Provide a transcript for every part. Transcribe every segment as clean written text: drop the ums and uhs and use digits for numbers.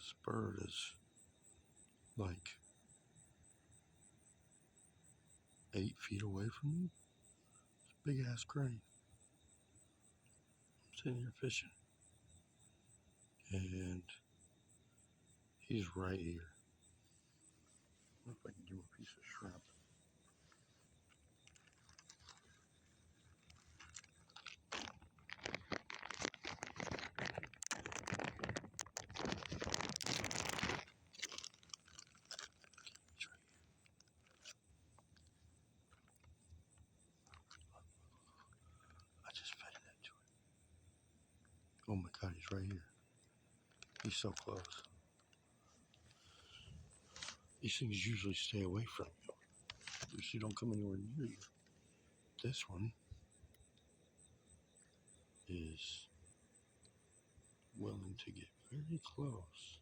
This bird is like 8 feet away from me. It's a big ass crane. I'm sitting here fishing. And he's right here. I wonder if I can give him a piece of shrimp. He's right here. I just fed that to him. Oh my God, he's right here. He's so close. These things usually stay away from you. They usually don't come anywhere near you. This one is willing to get very close.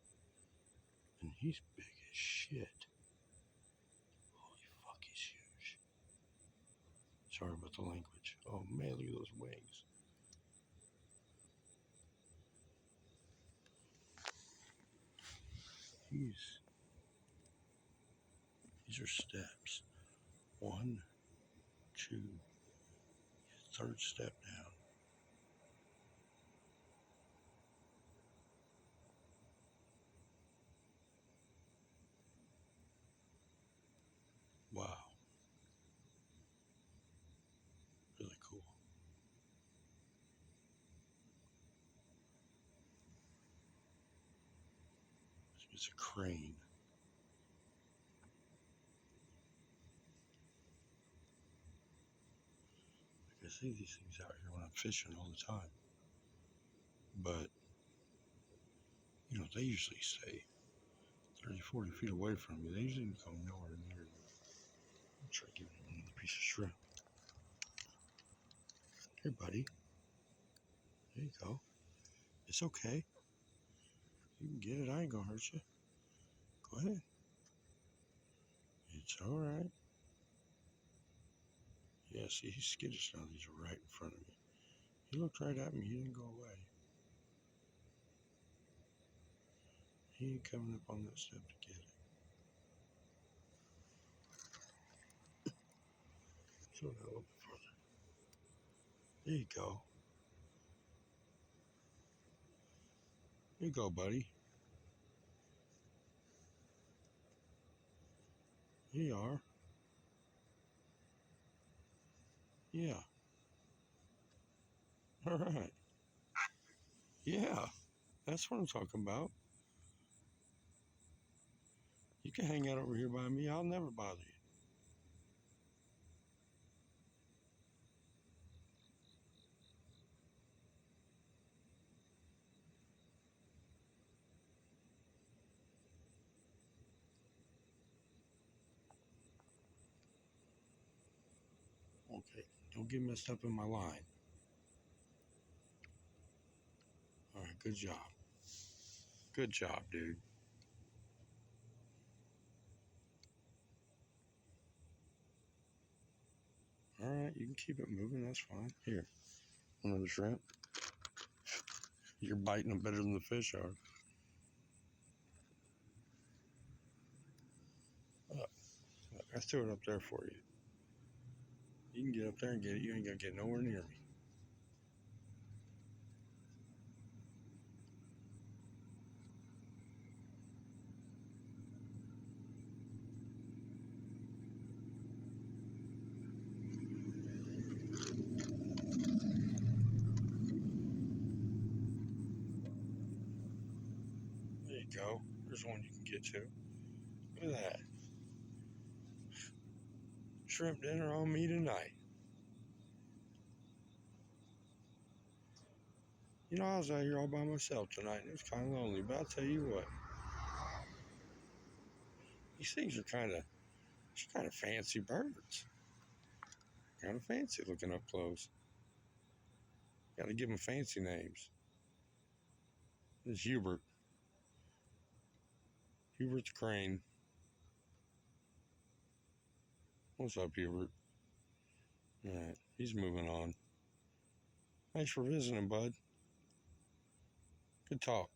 And he's big as shit. Holy fuck, he's huge. Sorry about the language. Oh man, look at those wings. These are steps. 1, 2, third step down. Wow. Really cool. It's a crane. Like I see these things out here when I'm fishing all the time. But, you know, they usually stay 30, 40 feet away from you. They usually come nowhere near you. I'll try giving him another piece of shrimp. Here, buddy. There you go. It's okay. You can get it. I ain't gonna hurt you. Go ahead. It's all right. Yeah, see, he's skittish now. These are right in front of me. He looked right at me. He didn't go away. He ain't coming up on that step to get it. So now a little bit further. There you go. There you go, buddy. Here you are. Yeah. All right. Yeah. That's what I'm talking about. You can hang out over here by me. I'll never bother you. Okay. Don't get messed up in my line. All right. Good job. Good job, dude. All right. You can keep it moving. That's fine. Here. Another shrimp. You're biting them better than the fish are. Look, I threw it up there for you. You can get up there and get it. You ain't gonna get nowhere near me. There you go. There's one you can get to. Look at that. Shrimp dinner on me tonight. You know, I was out here all by myself tonight, and it was kind of lonely. But I'll tell you what, these things are kind of fancy birds. Kind of fancy looking up close. Got to give them fancy names. This is Hubert. Hubert's crane. What's up, Hubert? All right, he's moving on. Thanks for visiting, bud. Good talk.